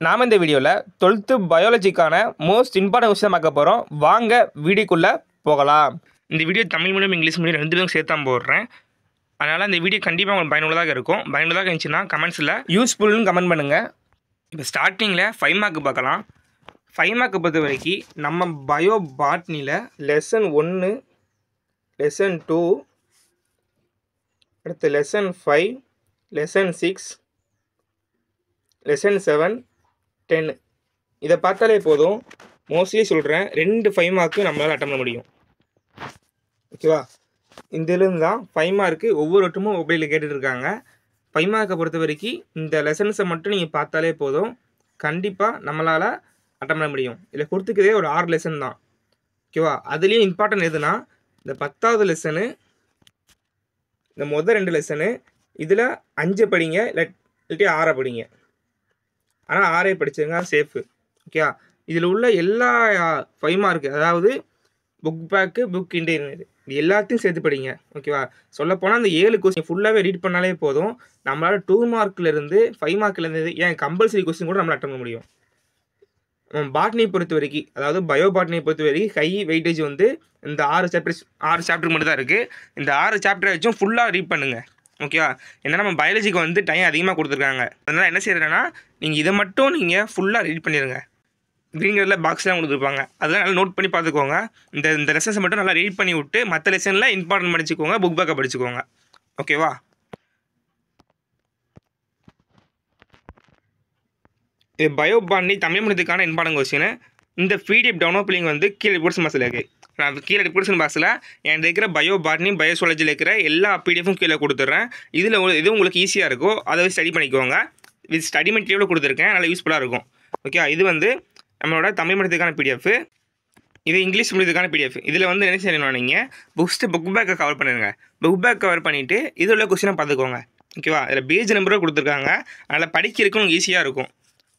நாம் இந்த வீடியோவில் 12th பயாலஜிக்கான மோஸ்ட் இம்பார்ட்டன்ட் விஷயம் பார்க்க போகிறோம். வாங்க வீடியோக்குள்ளே போகலாம். இந்த video Tamil medium English medium ரெண்டு பேரும் சேர்த்து தான் போடுறேன். அதனால் இந்த வீடியோ கண்டிப்பாக உங்களுக்கு பயனுள்ளதாக இருக்கும். பயனுள்ளதாக இருந்துச்சுன்னா கமெண்ட்ஸில் யூஸ்ஃபுல்னு கமெண்ட் பண்ணுங்கள். இப்போ ஸ்டார்டிங்கில் 5 மார்க் பார்க்கலாம். 5 மார்க்கை பொறுத்த வரைக்கும் நம்ம பயோ பாட்னியில் லெசன் 1, லெசன் 2, அடுத்து லெசன் 5, லெசன் 6, லெசன் 7, 10 இதை பார்த்தாலே போதும். மோஸ்ட்லி சொல்கிறேன் 2 5 மார்க்கு நம்மளால் அட்டன் பண்ண முடியும். ஓகேவா? இதிலிருந்து தான் 5 மார்க்கு ஒவ்வொரு வட்டமும் மொபைலில் கேட்டுட்ருக்காங்க. 5 மார்க்கை பொறுத்த வரைக்கும் இந்த லெசன்ஸை மட்டும் நீங்கள் பார்த்தாலே போதும், கண்டிப்பாக நம்மளால் அட்டன் பண்ண முடியும். இதில் கொடுத்துக்கிறதே ஒரு 6 லெசன் தான். ஓகேவா? அதுலேயும் இம்பார்ட்டன்ட் எதுனா இந்த 10வது லெசனு, இந்த மொதல் 2 லெசனு, இதில் 5 படிங்க, இல்லாட்டி 6 படிங்க. ஆனால் 6 படிச்சுங்க, சேஃபு. ஓகேவா? இதில் உள்ள எல்லா 5 மார்க்கு, அதாவது புக் பேக்கு, புக் இன்டீரியர், இது எல்லாத்தையும் சேர்த்து படிங்க. ஓகேவா? சொல்லப்போனால் அந்த 7 கொஸ்டின் ஃபுல்லாகவே ரீட் பண்ணாலே போதும், நம்மளால் 2 மார்க்லேருந்து 5 மார்க்லேருந்து ஏன் கம்பல்சரி கொஸ்டின் கூட நம்மளால் அட்டன் பண்ண முடியும். பாட்னியை பொறுத்த வரைக்கும், அதாவது பயோ பாட்னியை பொறுத்த வரைக்கும் ஹை வெயிட்டேஜ் வந்து இந்த 6 சாப்டர் மட்டும் தான் இருக்குது. இந்த 6 சாப்டரை வச்சும் ஃபுல்லாக ரீட் பண்ணுங்கள். ஓகேவா? ஏன்னா நம்ம பயாலஜிக்கு வந்து டைம் அதிகமாக கொடுத்துருக்காங்க. அதனால் என்ன செய்கிறேன்னா, நீங்கள் இதை மட்டும் நீங்கள் ஃபுல்லாக ரீட் பண்ணிடுங்க. க்ரீன் கலரில் பாக்ஸ்லாம் கொடுத்துருப்பாங்க, அதெல்லாம் நல்லா நோட் பண்ணி பார்த்துக்கோங்க. இந்த லெசன்ஸை மட்டும் நல்லா ரீட் பண்ணி விட்டு மற்ற லெசனில் இம்பார்ட்டன்ட் படிச்சுக்கோங்க, புக் பேக்கை படிச்சுக்கோங்க. ஓகேவா? இது பயோ பாட்னி தமிழ் மீடியத்துக்கான இம்பார்ட்டன்ட் கொஸ்டின். இந்த பிடிஎஃப் டவுன்லோட் லிங்க் வந்து கீழே டிஸ்கிரிப்ஷன் பாக்ஸில் இருக்குது. நான் கீழே டிஸ்கிரிப்ஷன் பாக்ஸில் என்கிட்ட இருக்கிற பயோ பாட்னி பயோசுவாலஜியில் இருக்கிற எல்லா பிடிஎஃப்பும் கீழே கொடுத்துட்றேன். இதில் எது உங்களுக்கு ஈஸியாக இருக்கோ அதை வச்சு ஸ்டடி பண்ணிக்கோங்க. வித் ஸ்டடி மெட்டீரியல் கொடுத்துருக்கேன், நல்லா யூஸ்ஃபுல்லாக இருக்கும். ஓகே, இது வந்து நம்மளோட தமிழ் மீடியத்துக்கான பிடிஎஃப், இது இங்கிலீஷ் மீடியத்துக்கான பிடிஎஃப். இதில் வந்து என்ன செய்யணும், நீங்கள் புக் பேக்கை கவர் பண்ணிடுங்க. புக் பேக் கவர் பண்ணிவிட்டு இதில் உள்ள கொஸ்டினை பார்த்துக்கோங்க. ஓகேவா? இதில் பேஜ் நம்பரும் கொடுத்துருக்காங்க, அதனால் படிக்கிறதுக்கும் உங்களுக்கு ஈஸியாக இருக்கும்.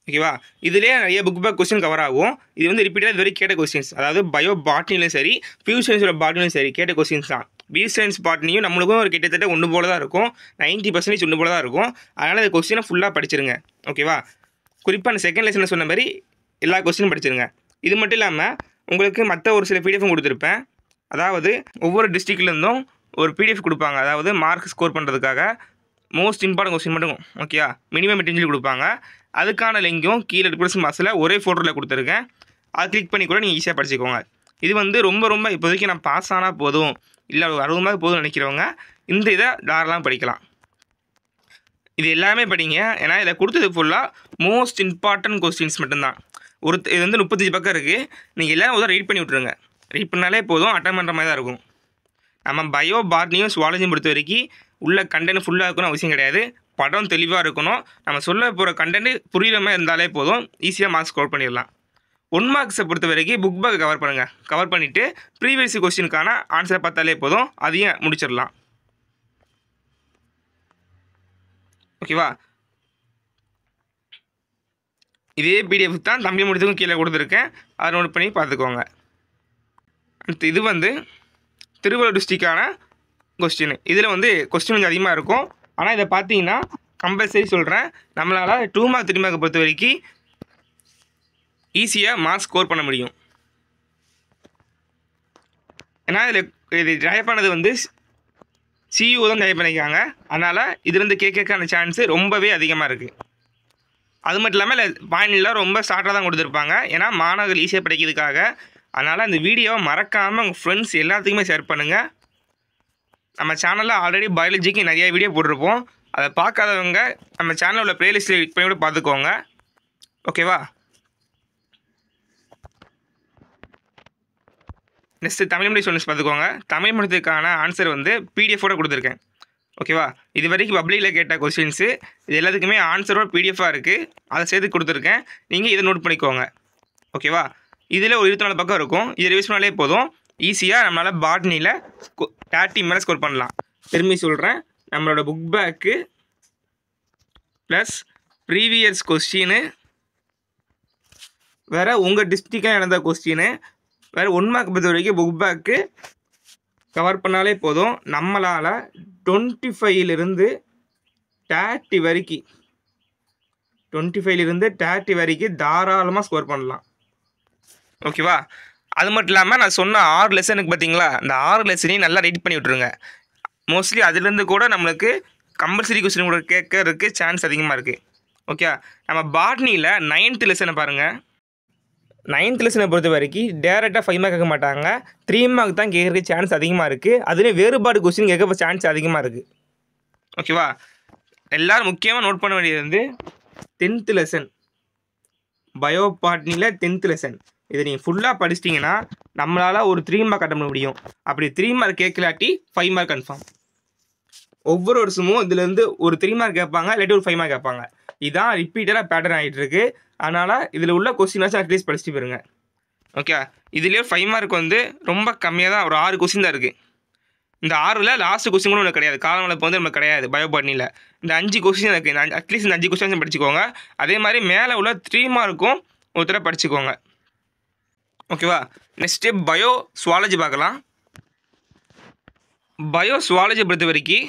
ஓகேவா? இதிலே நிறைய புக் பேக் கொஸ்டின் கவர் ஆகும். இது வந்து ரிப்பீட்டாக இது வரைக்கும் கேட்ட கொஸ்டின்ஸ், அதாவது பயோ பாட்னிலும் சரி, பியூர் சயின்ஸோட பாட்னிலும் சரி கேட்ட கொஸ்டின்ஸ் தான். பியூர் சயின்ஸ் பாட்னியும் நம்மளுக்கும் ஒரு கிட்டத்தட்ட ஒன்று போல தான் இருக்கும், 90% ஒன்று போல தான் இருக்கும். அதனால் இந்த கொஸ்டினை ஃபுல்லாக படிச்சிருங்க. ஓகேவா? குறிப்பாக அந்த செகண்ட் லெசனில் சொன்ன மாதிரி எல்லா கொஸ்டினும் படிச்சிருங்க. இது மட்டும் இல்லாமல் உங்களுக்கு மற்ற ஒரு சில பிடிஎஃப்பும் கொடுத்துருப்பேன். அதாவது ஒவ்வொரு டிஸ்ட்ரிக்ட்லேருந்தும் ஒரு பிடிஎஃப் கொடுப்பாங்க, அதாவது மார்க் ஸ்கோர் பண்ணுறதுக்காக மோஸ்ட் இம்பார்ட்டன்ட் கொஸ்டின் மட்டும். ஓகேவா? மினிமம் மெட்டீரியல் கொடுப்பாங்க. அதுக்கான லிங்கும் கீழே டிஸ்கிரிப்ஷன் பாக்ஸில் ஒரே ஃபோட்டோவில் கொடுத்துருக்கேன். அது கிளிக் பண்ணி கூட நீங்கள் ஈஸியாக படிச்சுக்கோங்க. இது வந்து ரொம்ப இப்போதைக்கு நான் பாஸ் ஆனால் போதும், இல்லை 60 மார்க் போதும்னு நினைக்கிறவங்க இந்த இதை தாராளமாக படிக்கலாம். இது எல்லாமே படிங்க, ஏன்னா இதில் கொடுத்தது ஃபுல்லாக மோஸ்ட் இம்பார்ட்டன்ட் கொஸ்டின்ஸ் மட்டும்தான். இது வந்து 35 பக்கம் இருக்குது. நீங்கள் எல்லாம் ஒரு ரீட் பண்ணி விட்ருங்க. ரீட் பண்ணாலே போதும், அட்டன் பண்ணுற மாதிரி தான் இருக்கும். நம்ம பயோ பாட்னியும் சுவாலஜியும் பொறுத்த வரைக்கும் உள்ள கண்டென்ட் ஃபுல்லாக இருக்கணும் அவசியம் கிடையாது. படம் தெளிவாக இருக்கணும். நம்ம சொல்ல போகிற கண்டென்ட் புரியுற மாதிரி இருந்தாலே போதும், ஈஸியாக மார்க்ஸ் ஸ்கோர் பண்ணிடலாம். 1 மார்க்ஸை பொறுத்த வரைக்கும் புக் பேக்கை கவர் பண்ணுங்கள். கவர் பண்ணிவிட்டு ப்ரீவியஸ் கொஸ்டினுக்கான ஆன்சரை பார்த்தாலே போதும், அதையும் முடிச்சிடலாம். ஓகேவா? இதே பிடிஎஃப் தான் தமிழ் மீடியத்துக்கும் கீழே கொடுத்துருக்கேன், அதை நோட் பண்ணி பார்த்துக்கோங்க. அடுத்து இது வந்து திருவள்ளூர் டிஸ்ட்ரிக்டான கொஸ்டின். இதில் வந்து கொஸ்டின் கொஞ்சம் அதிகமாக இருக்கும். ஆனால் இதை பார்த்தீங்கன்னா கம்பல்சரி சொல்கிறேன், நம்மளால் 2 மார்க் 3 மார்க்கை பொறுத்த வரைக்கும் ஈஸியாக மார்க்ஸ் ஸ்கோர் பண்ண முடியும். ஏன்னா இது ட்ரைவ் பண்ணது வந்து சிஇஓ தான் ட்ரைவ் பண்ணியிருக்காங்க. அதனால் இதுலேருந்து கேட்கறதுக்கான சான்ஸு ரொம்பவே அதிகமாக இருக்குது. அது மட்டும் இல்லாமல் பாயிண்ட்லாம் ரொம்ப ஷார்ட்டாக தான் கொடுத்துருப்பாங்க, ஏன்னா மாணவர்கள் ஈஸியாக படிக்கிறதுக்காக. அதனால் அந்த வீடியோவை மறக்காமல் உங்கள் ஃப்ரெண்ட்ஸ் எல்லாத்துக்குமே ஷேர் பண்ணுங்கள். நம்ம சேனலில் ஆல்ரெடி பயாலஜிக்கு நிறைய வீடியோ போட்டிருப்போம், அதை பார்க்காதவங்க நம்ம சேனலில் உள்ள ப்ளேலிஸ்ட்டில் கிளிக் பண்ணி கூட பார்த்துக்கோங்க. ஓகேவா? நெக்ஸ்ட்டு தமிழ் மீடியம் ஸ்டூடெண்ட்ஸ் பார்த்துக்கோங்க. தமிழ் மீடியத்துக்கான ஆன்சர் வந்து பிடிஎஃபோட கொடுத்துருக்கேன். ஓகேவா? இது வரைக்கும் பப்ளிக்கில் கேட்ட கொஸ்டின்ஸு இது எல்லாத்துக்குமே ஆன்சரோட பிடிஎஃபாக இருக்குது, அதை சேர்த்து கொடுத்துருக்கேன். நீங்கள் இதை நோட் பண்ணிக்கோங்க. ஓகேவா? இதில் ஒரு 24 பக்கம் இருக்கும், இதை ரிவைஸ் பண்ணாலே போதும், ஈஸியாக நம்மளால் பாட்னியில் 30 மேலே ஸ்கோர் பண்ணலாம். திரும்பி சொல்கிறேன், நம்மளோட book bag plus previous question, வேறு உங்கள் டிஸ்ட்ரிக்டாக நடந்த கொஸ்டினு, வேறு 1 மார்க் பொறுத்த வரைக்கும் புக் பேக்கு கவர் பண்ணாலே போதும், நம்மளால் 25லிருந்து 30 வரைக்கும் 25லிருந்து 30 வரைக்கும் தாராளமாக ஸ்கோர் பண்ணலாம். ஓகேவா? அது மட்டும் இல்லாமல் நான் சொன்ன 6 லெசனுக்கு பார்த்தீங்களா, அந்த 6 லெசனையும் நல்லா ரீட் பண்ணி விட்ருங்க. மோஸ்ட்லி அதுலேருந்து கூட நம்மளுக்கு கம்பல்சரி கொஸ்டின் கூட கேட்கறதுக்கு சான்ஸ் அதிகமாக இருக்குது. ஓகே, நம்ம பாட்னியில் 9th லெசனை பாருங்கள். 9th லெசனை பொறுத்த வரைக்கும் டேரெக்டாக 5 மார்க் கேட்க மாட்டாங்க, 3 மார்க் தான் கேட்கறதுக்கு சான்ஸ் அதிகமாக இருக்குது. அதுலேயும் வேறுபாடு கொஸ்டின் கேட்க சான்ஸ் அதிகமாக இருக்குது. ஓகேவா? எல்லோரும் முக்கியமாக நோட் பண்ண வேண்டியது வந்து 10th lesson, bio பாட்னியில் 10th lesson. இதை நீங்கள் ஃபுல்லாக படிச்சிட்டிங்கன்னா நம்மளால் ஒரு 3 மார்க் அட்டன் பண்ண முடியும். அப்படி 3 மார்க் கேட்கலாட்டி 5 மார்க் கன்ஃபார்ம். ஒவ்வொரு வருஷமும் இதுலேருந்து ஒரு 3 மார்க் கேட்பாங்க, இல்லாட்டி ஒரு 5 மார்க் கேட்பாங்க. இதான் ரிப்பீட்டடாக பேட்டர்ன் ஆகிட்டு இருக்கு. அதனால் இதில் உள்ள கொஸ்டினாச்சும் அட்லீஸ்ட் படிச்சுட்டு போயிருங்க. ஓகே, இதுலேயே 5 மார்க் வந்து ரொம்ப கம்மியாக தான், ஒரு 6 கொஸ்டின் தான் இருக்குது. இந்த 6ல் லாஸ்ட் கொஸ்டின் கூட ஒன்று கிடையாது, காலவளப்பு வந்து நம்ம கிடையாது பயோ பாட்னியில். இந்த 5 கொஸ்டின் இருக்குது, அட்லீஸ்ட் இந்த 5 கொஸ்டின் படிச்சுக்கோங்க. அதே மாதிரி மேலே உள்ள 3 மார்க்கும் ஒருத்தர படிச்சுக்கோங்க. ஓகேவா? நெக்ஸ்ட்டு பயோ சுவாலஜி பார்க்கலாம். பயோ சுவாலஜி பொறுத்த வரைக்கும்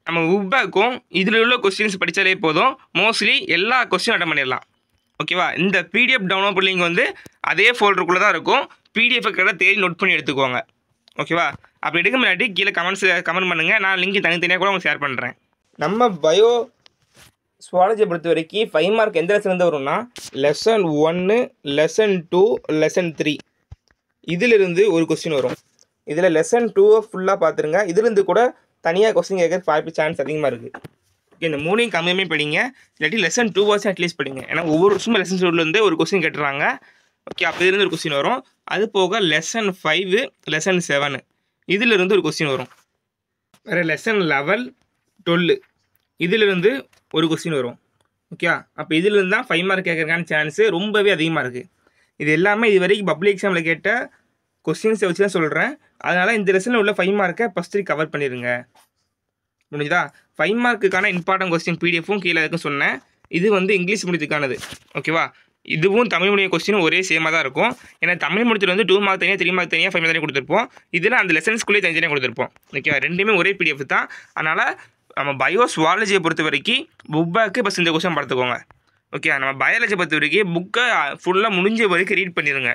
நம்ம உப்பேக்கும் இதில் உள்ள கொஸ்டின்ஸ் படித்தாலே போதும், மோஸ்ட்லி எல்லா கொஸ்டின் அட்டன் பண்ணிடலாம். ஓகேவா? இந்த பிடிஎஃப் டவுன்லோட் லிங்க் வந்து அதே ஃபோல்டருக்குள்ளே தான் இருக்கும். பிடிஎஃப் கடை தேடி நோட் பண்ணி எடுத்துக்கோங்க. ஓகேவா? அப்படி எடுக்க முன்னாடி கீழே கமெண்ட் பண்ணுங்கள், நான் லிங்க் தனித்தனியாக கூட உங்களுக்கு ஷேர் பண்ணுறேன். நம்ம பயோ சுவாலஜியை பொறுத்த வரைக்கும் 5 மார்க் எந்த லெசன்லேருந்து வரும்னா, லெசன் 1, லெசன் 2, லெசன் 3 இதிலிருந்து ஒரு கொஸ்டின் வரும். இதில் லெசன் 2 ஃபுல்லாக பார்த்துருங்க. இதிலிருந்து கூட தனியாக கொஸ்டின் கேட்க சான்ஸ் அதிகமாக இருக்குது. ஓகே, இந்த 3 கம்மியுமே படிங்க, இல்லாட்டி லெசன் 2 வாச்சும் அட்லீஸ்ட் படிங்க. ஏன்னா ஒவ்வொரு வருஷமும் லெசன் 2லேருந்து ஒரு கொஸ்டின் கேட்டுறாங்க. ஓகே, அப்போ இதுலேருந்து ஒரு கொஸ்டின் வரும். அது போக லெசன் 5, லெசன் 7 இதிலிருந்து ஒரு கொஸ்டின் வரும். வேறு லெசன் 11, 12 இதிலிருந்து ஒரு கொஸ்டின் வரும். ஓகே, அப்போ இதிலிருந்து தான் 5 மார்க் கேட்கறதுக்கான சான்ஸு ரொம்பவே அதிகமாக இருக்குது. இது எல்லாமே இது வரைக்கும் பப்ளிக் எக்ஸாமில் கேட்ட கொஸ்டின்ஸை வச்சு தான் சொல்கிறேன். அதனால் இந்த லெசனில் உள்ள 5 மார்க்கை ஃபஸ்ட்டு கவர் பண்ணிடுங்க. முடிஞ்சுதா? 5 மார்க்குக்கான இம்பார்ட்டன்ட் கொஸ்டின் பிடிஎஃப்பும் கீழே இருக்குன்னு சொன்னேன். இது வந்து இங்கிலீஷ் மீடியத்துக்கானது. ஓகேவா? இதுவும் தமிழ் மீடியம் கொஸ்டினும் ஒரே சேமாக தான் இருக்கும். ஏன்னா தமிழ் மீடியத்தில் வந்து 2 மார்க் தனியாக, 3 மார்க் தனியாக, 5 மார்க் தனியாக கொடுத்துருப்போம். இதில் அந்த லெசன்ஸ்குள்ளேயே தனியாக கொடுத்துருப்போம். ஓகேவா? ரெண்டுமே ஒரே பிடிஎஃப் தான். அதனால் நம்ம பயோ சுவாலஜியை பொறுத்த வரைக்கும் புக் பேக்கு ஃபஸ்ட் இந்த கொஸ்டின் பார்த்துக்கோங்க. ஓகே, நம்ம பயாலஜியை பொறுத்த வரைக்கும் புக்கை ஃபுல்லாக முடிஞ்ச வரைக்கும் ரீட் பண்ணிடுங்க.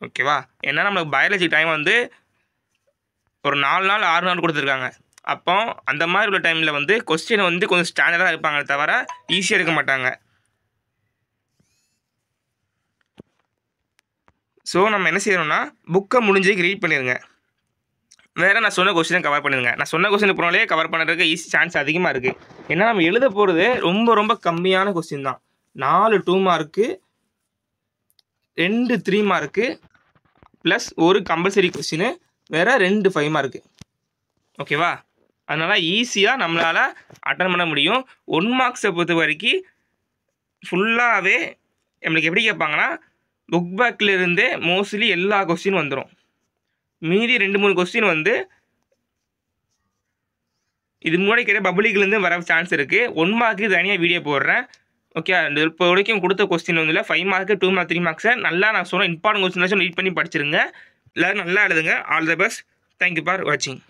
ஓகேவா? ஏன்னா நம்மளுக்கு பயாலஜி டைம் வந்து ஒரு 4 நாள் 6 நாள் கொடுத்துருக்காங்க. அப்போ அந்த மாதிரி உள்ள டைமில் வந்து கொஸ்டினை வந்து கொஞ்சம் ஸ்டாண்டர்டாக இருப்பாங்க, தவிர ஈஸியாக எடுக்க மாட்டாங்க. ஸோ நம்ம என்ன செய்யணும்னா புக்கை முடிஞ்சதுக்கு ரீட் பண்ணிடுங்க. வேறு நான் சொன்ன கொஸ்டினை கவர் பண்ணிடுங்க. நான் சொன்ன கொஸ்டின் போனாலே கவர் பண்ணுறதுக்கு ஈஸி சான்ஸ் அதிகமாக இருக்குது. ஏன்னா நம்ம எழுத போகிறது ரொம்ப ரொம்ப கம்மியான கொஸ்டின் தான். 4 2 மார்க்கு, 2 3 மார்க்கு, ப்ளஸ் ஒரு கம்பல்சரி கொஸ்டின், வேறு 2 5 மார்க்கு. ஓகேவா? அதனால் ஈஸியாக நம்மளால் அட்டன் பண்ண முடியும். 1 மார்க்ஸை பொறுத்த வரைக்கும் ஃபுல்லாகவே நம்மளுக்கு எப்படி கேட்பாங்கன்னா, புக் பேக்கில் இருந்தே மோஸ்ட்லி எல்லா கொஸ்டினும் வந்துடும். மீதி 2-3 கொஸ்டின் வந்து இது முன்னாடி கேட்ட பப்ளிக்லேருந்து வர சான்ஸ் இருக்குது. 1 மார்க்கு தனியாக வீடியோ போடுறேன். ஓகே, இப்போ வரைக்கும் கொடுத்த கொஸ்டின் வந்து 5 மார்க்கு, 2 மார்க், 3 மார்க்ஸை நல்லா நான் சொன்ன இம்பார்ட்டன்ட் கொஸ்டின் ரீட் பண்ணி படிச்சிருங்க. எல்லோரும் நல்லா எழுதுங்க. All the best. Thank you for வாட்சிங்.